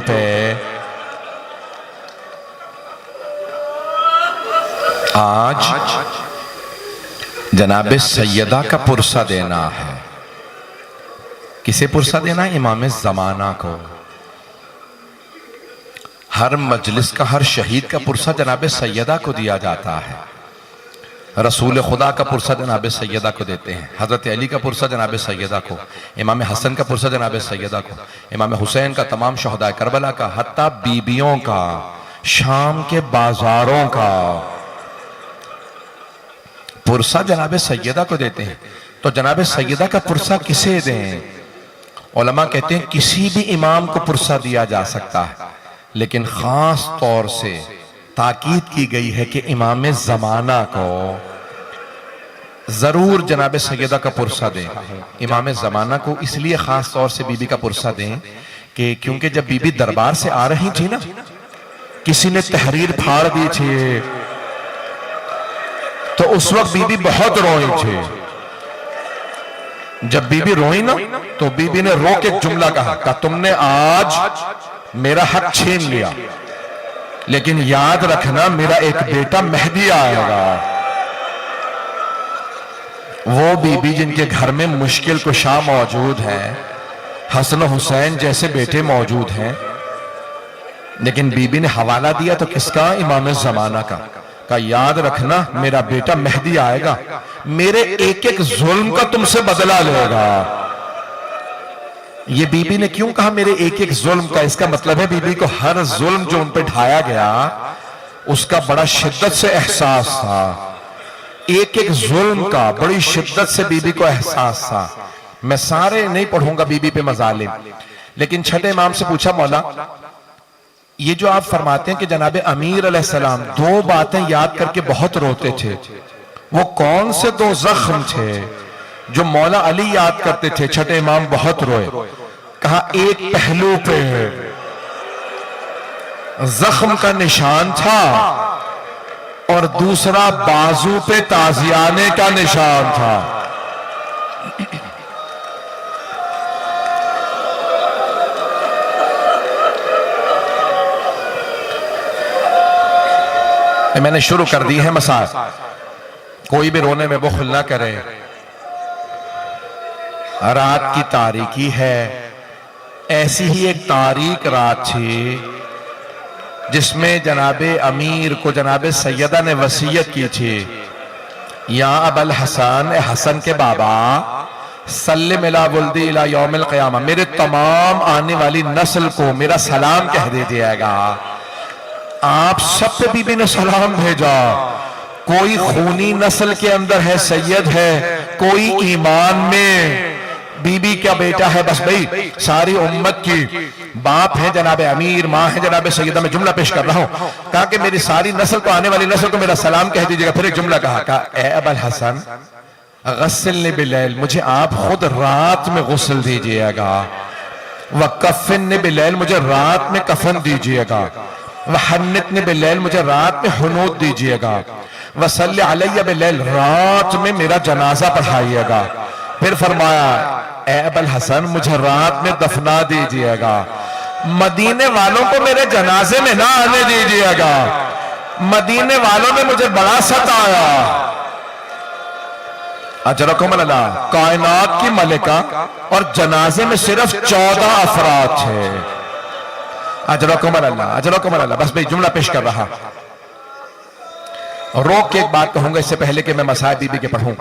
पे आज जनाब सैयदा का पुरसा देना है। किसे पुरसा देना है? इमाम ज़माना को। हर मजलिस का, हर शहीद का पुरसा जनाब सैयदा को दिया जाता है। रसूल खुदा का पुरसा जनाब सैयदा को देते हैं, हजरत अली का पुरसा जनाब सैयदा को, इमाम हसन का पुरसा जनाब सैयदा को, इमाम हुसैन का, तमाम शहदा करबला का, हत्ता बीबियों का, शाम के बाजारों का पुरसा जनाब सैयदा को देते हैं। तो जनाब सैयदा का पुरसा किसे दें? उलमा कहते हैं किसी भी इमाम को पुरसा दिया जा सकता है, लेकिन खास तौर से ताकीद की गई है कि इमाम ज़माना को जरूर जनाब सैयदा का पुरसा दें। इमाम ज़माना को इसलिए खास तौर से बीबी का पुरसा दें कि क्योंकि जब बीबी दरबार से आ रही थी ना, किसी ने तहरीर फाड़ दी थी, तो उस वक्त बीबी बहुत रोई थी। जब बीबी रोई ना, तो बीबी ने रो के एक जुमला कहा, तुमने आज मेरा हक छीन लिया, लेकिन याद रखना मेरा एक बेटा मेहदी आएगा। वो बीबी जिनके घर में मुश्किल कुशा मौजूद है, हसन हुसैन जैसे बेटे मौजूद हैं, लेकिन बीबी ने हवाला दिया तो किसका? इमाम ज़माना का याद रखना मेरा बेटा मेहदी आएगा, मेरे एक एक जुल्म का तुमसे बदला लेगा। ये बीबी ने क्यों कहा मेरे एक एक जुल्म का? इसका मतलब है बीबी को हर जुल्म जो उन पे ढाया गया उसका बड़ा शिद्दत से एहसास था। एक एक जुल्म का बड़ी शिद्दत से बीबी को एहसास था। मैं सारे नहीं पढ़ूंगा बीबी पे मजालिम, लेकिन छठे इमाम से पूछा, मौला ये जो आप फरमाते हैं कि जनाब अमीर अलैहिस्सलाम दो बातें याद करके बहुत रोते थे, वो कौन से दो जख्म थे जो मौला अली याद करते थे? छठे इमाम बहुत रोए। कहा एक पहलू पे जख्म का निशान था और दूसरा बाजू पे ताजियाने का निशान था। मैंने शुरू कर दी है मसाल, कोई भी रोने में बुखल ना करे। रात की तारीकी है, ऐसी ही एक तारीक रात थी जिसमें जनाबे अमीर को जनाबे सैयदा ने वसीयत की थी, या अबल हसन, हसन के बाबा, सल्लिम इला वुल्दी इला यौमिल क़ियामा, मेरे तमाम आने वाली नस्ल को मेरा सलाम कह दीजिएगा। आप सब पे बीबी ने सलाम भेजा। कोई खूनी नस्ल के अंदर है, सैयद है, कोई ईमान में बीबी का बेटा है, बस भाई सारी उम्मत की बाप है जनाब अमीर, माँ है जनाब सैयदा। मैं जुमला पेश कर रहा हूँ। कहा कि मेरी सारी नस्ल को, आने वाली नस्ल को मेरा सलाम कह दीजिएगा। फिर एक जुमला कहा, ए अबल हसन गस्सिलनी बिलैल, मुझे आप खुद रात में गुस्ल दीजिएगा। व कफिन बिलैल, मुझे रात में कफन दीजिएगा। वहन्नितनी बिलैल, मुझे रात में हुनूत दीजिएगा। वसल्ली अलैया बिलैल, रात में मेरा जनाजा पढ़ाइएगा। फिर फरमाया, ए अबल हसन मुझे रात में दफना दीजिएगा। मदीने वालों को मेरे जनाजे में ना आने दीजिएगा, मदीने वालों ने मुझे बड़ा सताया। अजरकुमुल्लाह, कायनात की मलिका और जनाजे में सिर्फ 14 अफराद थे। अजरकुमुल्लाह, अजरकुमुल्लाह। बस भाई जुमला पेश कर रहा। रोक के एक बात कहूंगा इससे पहले कि मैं मसाए बीबी के पढ़ूं।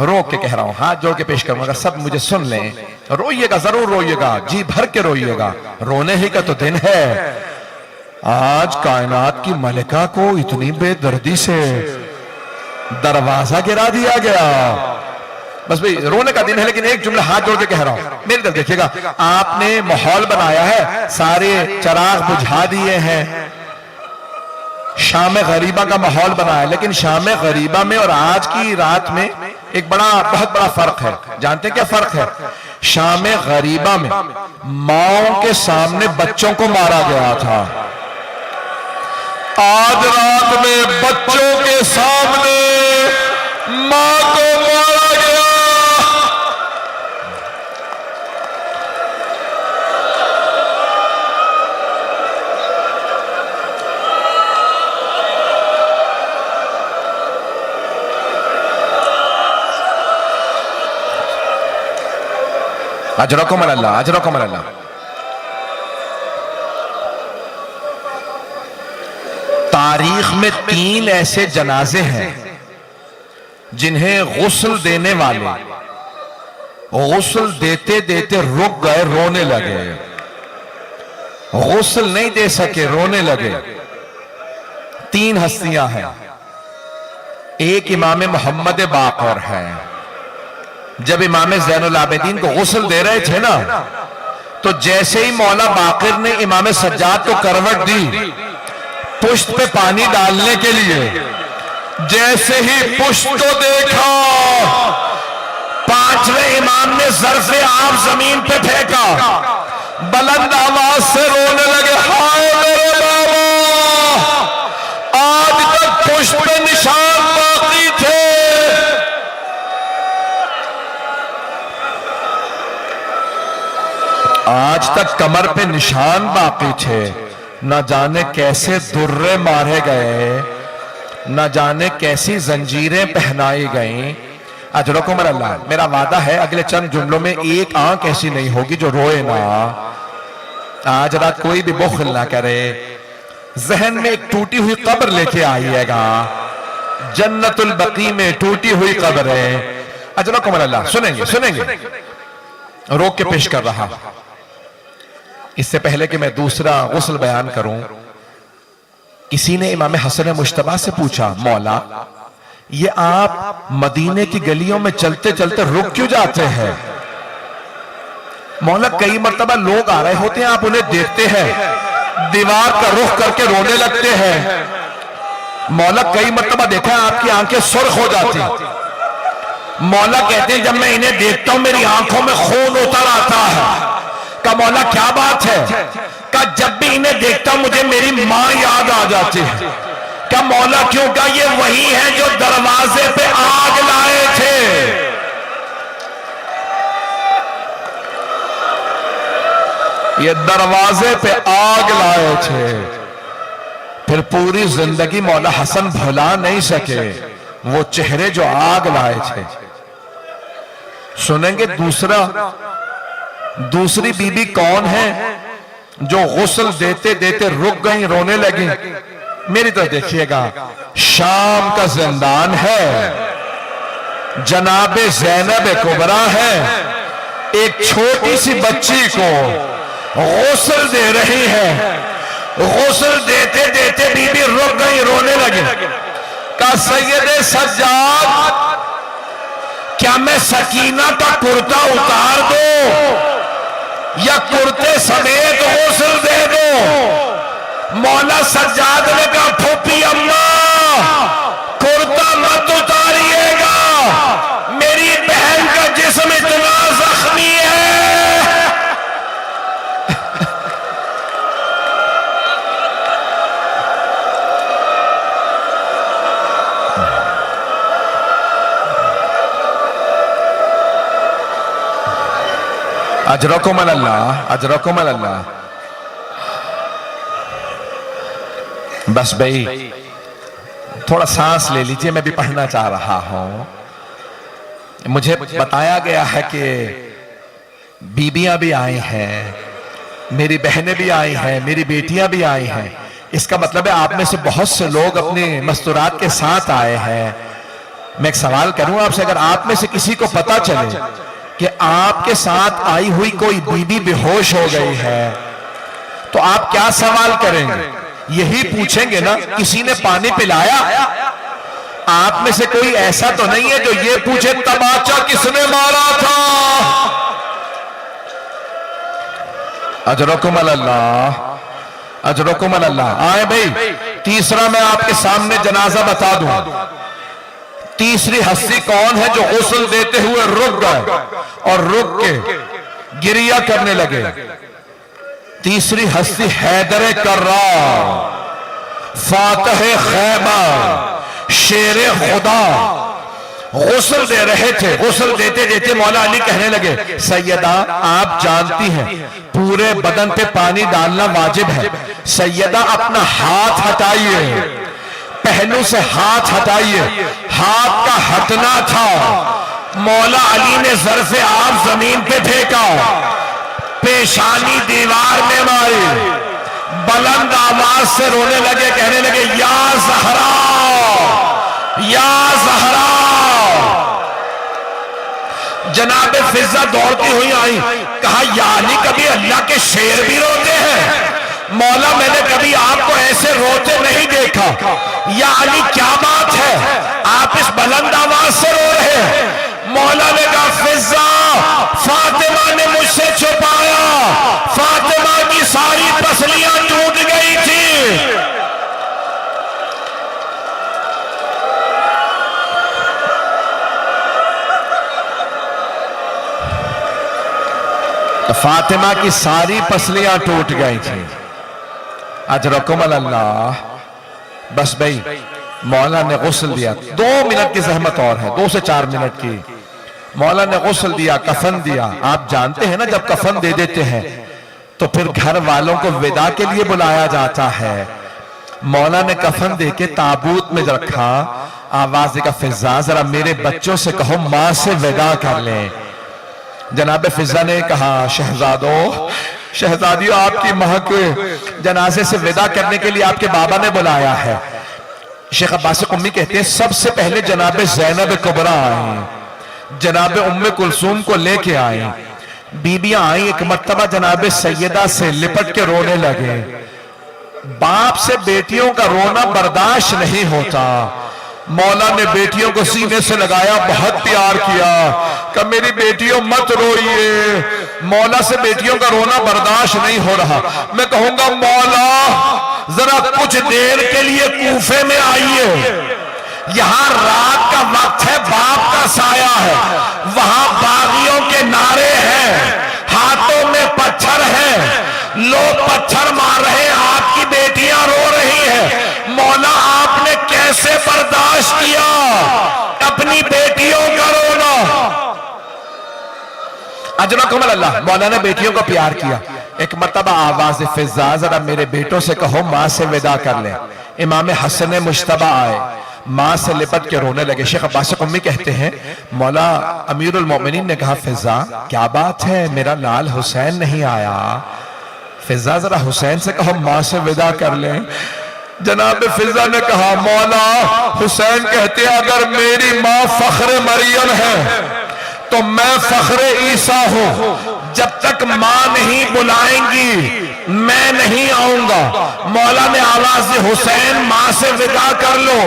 रोक के कह रहा हूं, हाथ जोड़ के पेश करूंगा, सब मुझे सुन लें। रोइएगा, जरूर रोइएगा, जी भर के रोइएगा। रोने ही का तो दिन है। आज कायनात की मलिका को इतनी बेदर्दी से दरवाजा गिरा दिया गया। बस भाई रोने का दिन है, लेकिन एक जुमला हाथ जोड़ के कह रहा हूं, मेरी तरफ देखिएगा। आपने माहौल बनाया है, सारे चिराग बुझा दिए हैं, शाम गरीबा का माहौल बनाया, लेकिन शाम गरीबा में और आज की रात में एक बहुत बड़ा फर्क है। जानते हैं क्या फर्क है? शाम गरीबा में माओं के सामने बच्चों को मारा गया था, आज रात में बच्चों के सामने मां को मारा गया। अजरकुम अल्लाह, अजरकुम अल्लाह। तारीख में 3 ऐसे जनाजे हैं जिन्हें गुस्ल देने वाले गुस्ल देते देते रुक गए, रोने लगे, गुस्ल नहीं दे सके, रोने लगे। 3 हस्तियां हैं। एक इमाम मोहम्मद बाक़र है। जब इमाम ज़ैनुल आबिदीन को गुस्ल दे रहे थे ना, तो जैसे ही मौला बाक़िर ने इमाम सज्जाद को करवट दी पुश्त पे पानी डालने के लिए, जैसे ही पुश्त को देखा, 5वें इमाम ने ज़र्फ़े आब जमीन पे फेंका, बुलंद आवाज से रोने लगे, हाय मेरे बाबा, आज तक पुश्त पे निशान बाकी थे, आज तक कमर पे निशान बाकी थे। न जाने कैसे दुर्रे मारे गए, न जाने कैसी जंजीरें पहनाई गई। अजरकुम अल्लाह, मेरा वादा है अगले चंद जुमलों में एक आंख ऐसी नहीं होगी जो रोए ना। आज रात कोई भी बुखल ना करे। जहन में एक टूटी हुई कब्र लेके आइएगा, जन्नतुल बकी में टूटी हुई कब्र है। अजरकुम अल्लाह, सुनेंगे सुनेंगे, रोक के पेश कर रहा। इससे पहले कि मैं दूसरा गुस्ल बयान करूं, किसी ने इमाम हसन मुश्तबा से पूछा, मौला ये आप मदीने की गलियों में चलते चलते रुक क्यों जाते हैं? मौला कई मर्तबा लोग आ रहे होते हैं, आप उन्हें देखते हैं, दीवार का रुख करके रोने लगते हैं। मौला कई मर्तबा देखा है आपकी आंखें सुर्ख हो जाती। मौला कहते हैं जब मैं इन्हें देखता हूं मेरी आंखों में खून उतर आता है। का मौला क्या बात है? का जब भी इन्हें देखता हूं मुझे मेरी मां याद आ जाती है। क्या मौला क्यों? का ये वही है जो दरवाजे पे आग लाए थे। ये दरवाजे पे आग लाए थे, फिर पूरी जिंदगी मौला हसन भुला नहीं सके वो चेहरे जो आग लाए थे। सुनेंगे दूसरी बीबी कौन है जो गुस्ल देते देते रुक गई, रोने लगी। मेरी तरफ देखिएगा, शाम का जिंदान है, जनाबे ज़ैनब कुबरा है, एक छोटी सी बच्ची को गुस्ल दे रही है। गुस्ल देते देते बीबी रुक गई, रोने लगी। का सैयदे सज्जाद, क्या मैं सकीना का कुर्ता उतार दो या कुर्ते समेत गुस्ल दे दो? मौला सज्जाद ने कहा, फूफी अम्मा कुर्ता मत उतारिएगा, मेरी बहन का जिस्म इतना जख्मी है। अजरकुम अल्लाह, अजरकुम अल्लाह। बस भाई थोड़ा सांस ले लीजिए, मैं भी पढ़ना चाह रहा हूं। मुझे बताया गया है कि बीबियां भी आई हैं, मेरी बहनें भी आई हैं, मेरी बेटियां भी आई हैं। इसका मतलब है आप में से बहुत से लोग अपने मस्तूरात के साथ आए हैं। मैं एक सवाल करूं आपसे, अगर आप में से किसी को पता चले कि आपके साथ आई हुई कोई बीबी बेहोश हो गई है, तो आप क्या सवाल करेंगे? यही पूछेंगे ना, किसी ने पानी पिलाया? आप में से कोई ऐसा तो नहीं है जो ये पूछे तमाचा किसने मारा था? अजरकुम अल्लाह, अजरकुम अल्लाह। आए भाई, तीसरा मैं आपके सामने जनाजा बता दूं। तीसरी हस्ती कौन है जो गुस्ल देते हुए रुक गए और रुक के गिरिया करने लगे? तीसरी हस्ती हैदर कर्रार, फातह खैबर, शेर खुदा गुस्ल दे रहे थे। गुस्ल देते देते मौला अली कहने लगे, सैयदा आप जानती हैं पूरे बदन पे पानी डालना वाजिब है। सैयदा अपना हाथ हटाइए, पहलू से हाथ हटाइए। हाथ का हटना था, मौला अली ने ज़र्फ़े आप जमीन पे फेंका, पेशानी दीवार में मारी, बुलंद आवाज से रोने लगे, कहने लगे या ज़हरा, या ज़हरा। जनाब फिजा दौड़ती हुई आई, कहा यानी कभी अल्लाह के शेर भी रोते हैं? मौला मैंने कभी आपको ऐसे रोते नहीं देखा, यानी क्या बात है, आप इस बुलंद आवाज से रो रहे हैं? मौला ने कहा फिजा, फातिमा ने मुझसे छुपाया, फातिमा की सारी पसलियां टूट गई थी। फातिमा की सारी पसलियां टूट गई थी। अजरकुम अल्लाह। बस भाई मौला ने गुस्ल दिया, 2 मिनट की जहमत और है, 2 से 4 मिनट की। मौला ने गुस्ल दिया, कफन दिया। आप जानते हैं ना जब कफन दे देते हैं तो फिर घर वालों को विदा के लिए बुलाया जाता है। मौला ने कफन दे के ताबूत में रखा, आवाज देगा फिजा जरा मेरे बच्चों से कहो मां से विदा कर लें। जनाब फिजा ने कहा शहजादो, शहजादियों आपकी मां के जनाजे से विदा करने के लिए आपके बाबा ने बुलाया है। शेख अब्बास कुम्मी कहते हैं सबसे पहले जनाब ज़ैनब कुबरा आई, जनाब उम्मे कुलसूम को लेके आए। बीबियां आई, एक मर्तबा जनाब सैयदा से लिपट के रोने लगे। बाप से बेटियों का रोना बर्दाश्त नहीं होता। मौला ने बेटियों को सीने से लगाया, बहुत प्यार किया, कि मेरी बेटियों मत रोइए, मौला से बेटियों का रोना बर्दाश्त नहीं हो रहा। मैं कहूंगा मौला जरा कुछ देर के लिए कूफे में आइए, यहां रात का वक्त है, बाप का साया है, वहां बागियों के नारे हैं, हाथों में पत्थर है, लोग पत्थर मार रहे हैं, आपकी बेटियां रो रही हैं। मौला आपने कैसे बर्दाश्त किया अपनी बेटियों का रोना? अजरकुम अल्लाह। मौला ने बेटियों को प्यार किया। एक मर्तबा आवाज फिजा जरा मेरे बेटों से कहो मां से विदा कर ले। इमाम हसन मुश्तबा आए, मां से लिपट के रोने लगे। शेख अब्बास कुम्मी कहते हैं मौला अमीरुल मोमिनीन ने कहा फिजा क्या बात है, मेरा लाल हुसैन नहीं आया? फिजा जरा हुसैन से कहो मां से विदा कर ले। जनाब फिजा ने कहा मौला हुसैन कहते अगर मेरी मां फख्र मरियम है तो मैं फख्र ईसा हूं, जब तक मां नहीं बुलाएंगी मैं नहीं आऊंगा। मौला ने आवाज दी हुसैन मां से विदा कर लो।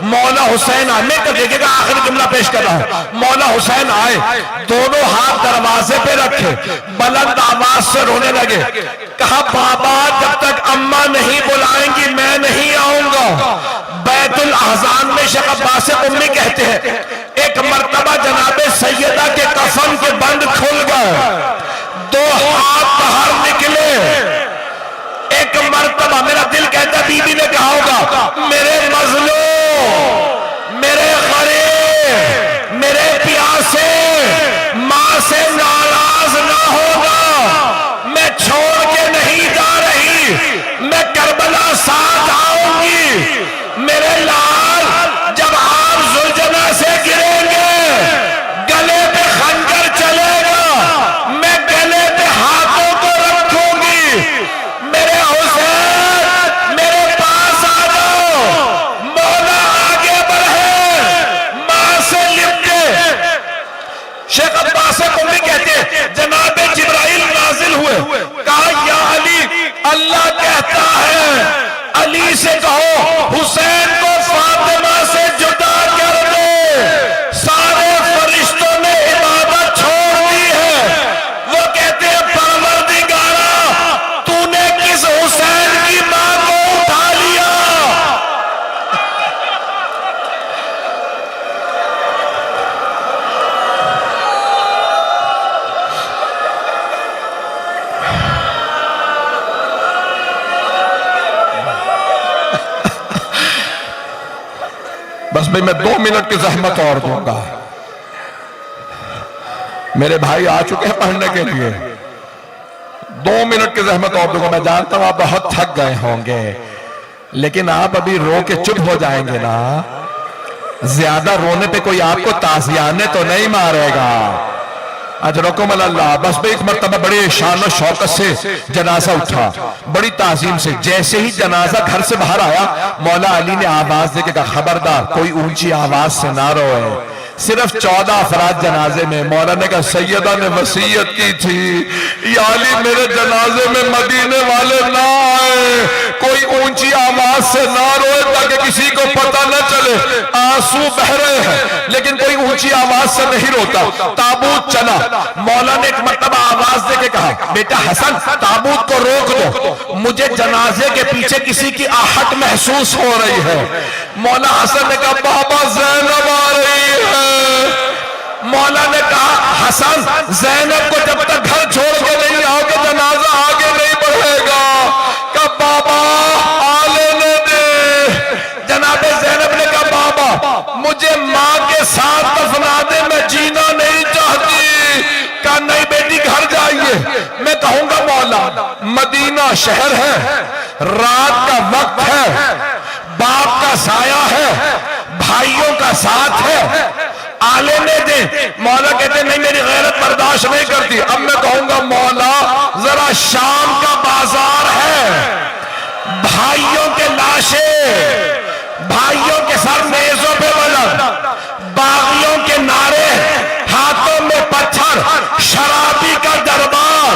मौला हुसैन आने का देखिएगा, आखिरी जुमला पेश कर रहा हूं। मौला हुसैन आए, दोनों हाथ दरवाजे पे रखे, बुलंद आवाज से रोने लगे। कहा बाबा जब तक अम्मा नहीं बुलाएंगी मैं नहीं आऊंगा। बैतुल अहज़ान में शेख अब्बास कुम्मी कहते हैं एक मर्तबा जनाबे सैयदा के कफन के बंद खुल गए, 2 हाथ बाहर निकले। एक मर्तबा मेरा दिल कहता बीबी ने कहा होगा मेरे मजलूम, मेरे गरीब, मेरे प्यासे, मां से नाराज ना होगा, मैं छोड़ के नहीं जा रही, मैं करबला साथ आऊंगी। मेरे लाल जब आप जुल्जना से गिरेंगे गले पे खंजर चलेगा, मैं गले पे हाथों को रखूंगी। मेरे हुसैन मेरे पास आ जाओ, मौला आगे बढ़े, मां से लिपटे। शेख अब्बास कुम्मी कहते जनाब जिब्राइल नाजिल हुए, कहा या अली अल्लाह कहता है अली से कहो हुसैन को फातिमा से जुदा कर दे। सारे फरिश्तों ने इबादत छोड़ दी है, वो कहते हैं परवरदिगारा तूने किस हुसैन की मां को उठा लिया? बस भाई मैं 2 मिनट की जहमत और दूंगा। मेरे भाई आ चुके हैं पढ़ने के लिए, 2 मिनट की जहमत और दूंगा। मैं जानता हूं आप बहुत थक गए होंगे, लेकिन आप अभी रो के चुप हो जाएंगे ना ज्यादा रोने पे कोई आपको ताजियाने तो नहीं मारेगा। अजरकुम अल्लाह। बस भाई एक मरतबा बड़े शान और शौकत से जनाजा उठा, बड़ी ताजीम से। जैसे ही जनाजा घर से बाहर आया, मौला अली ने आवाज देके कहा, खबरदार कोई ऊंची आवाज से ना रोए। सिर्फ 14 अफराद जनाजे में। मौला ने कहा, सैयदा ने वसीयत की थी, या अली मेरे जनाजे में मदीने वाले ना आए, कोई ऊंची आवाज से ना रोए ताकि किसी को पता न चले आंसू बह रहे हैं, लेकिन कोई ऊंची आवाज से नहीं रोता। ताबूत चला, मौला ने एक मरतबा आवाज देके कहा, बेटा हसन ताबूत को रोक दो, मुझे जनाजे के पीछे किसी की आहट महसूस हो रही है। मौला हसन ने कहा, बाबा ज़ैनब आ रही है। मौला ने कहा, हसन ज़ैनब को जब तक घर छोड़ के नहीं आओगे जनाजा आगे नहीं बढ़ेगा। कहा, बाबा आ लेने दे। जनाबे ज़ैनब ने कहा, बाबा मुझे माँ के साथ दफना दे, मैं जीना नहीं चाहती। कहा, नहीं बेटी घर जाइए। मैं कहूंगा मौला मदीना शहर है, रात का वक्त है, बाप का साया है, भाइयों का साथ है, आले ने दे। मौला कहते नहीं मेरी गैरत बर्दाश्त नहीं करती। अब मैं कहूंगा मौला जरा शाम का बाजार है, भाइयों के लाशें, भाइयों के सर मेजों पे वजन, बागियों के नारे, हाथों में पत्थर, शराबी का दरबार,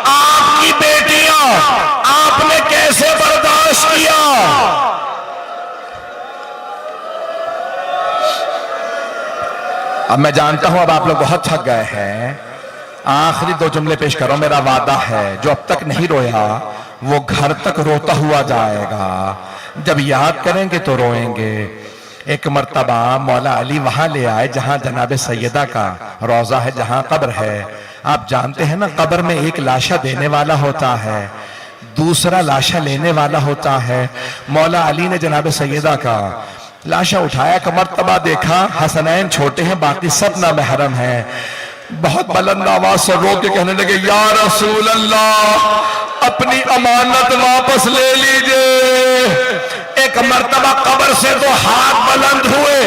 आपकी बेटियां, आपने कैसे बर्दाश्त किया? अब मैं जानता हूं अब आप लोग बहुत थक गए हैं। आखिरी 2 जुमले पेश करो। मेरा वादा है जो अब तक नहीं रोया वो घर तक रोता हुआ जाएगा। जब याद करेंगे तो रोएंगे। एक मर्तबा मौला अली वहां ले आए जहां जनाब सैयदा का रोजा है, जहां कब्र है। आप जानते हैं ना, कब्र में एक लाशा देने वाला होता है, दूसरा लाशा लेने वाला होता है। मौला अली ने जनाब सैयदा का लाशा उठाया, का मर्तबा देखा, हसनैन छोटे हैं, बाकी सब ना महरम है। बहुत बुलंद आवाज से रो के कहने लगे, या रसूल अल्लाह अपनी अमानत वापस ले लीजिए। एक मर्तबा कब्र से 2 हाथ बुलंद हुए,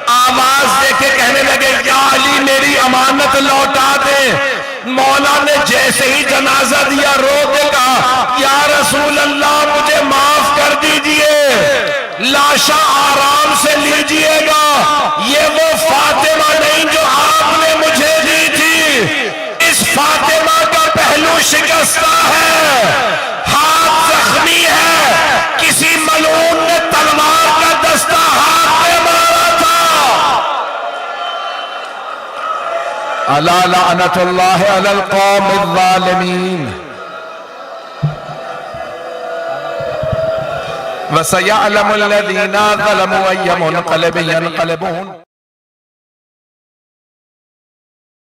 आवाज देके कहने लगे, या अली मेरी अमानत लौटा दे। मौला ने जैसे ही जनाजा दिया रो के कहा, या रसूल अल्लाह मुझे माफ कर दीजिए, लाशा आराम से लीजिएगा, ये वो फातिमा नहीं जो आपने मुझे दी थी। इस फातिमा का पहलू शिकस्ता है, हाथ जख्मी है, किसी मलून ने तलवार का दस्ता हाथ में मारा था। अला लअनतुल्लाहि अलल कौमिज़ ज़ालिमीन वसयअलमुल लज़ीना ज़लमू अय्य मुनक़लिबिन यनक़लिबून।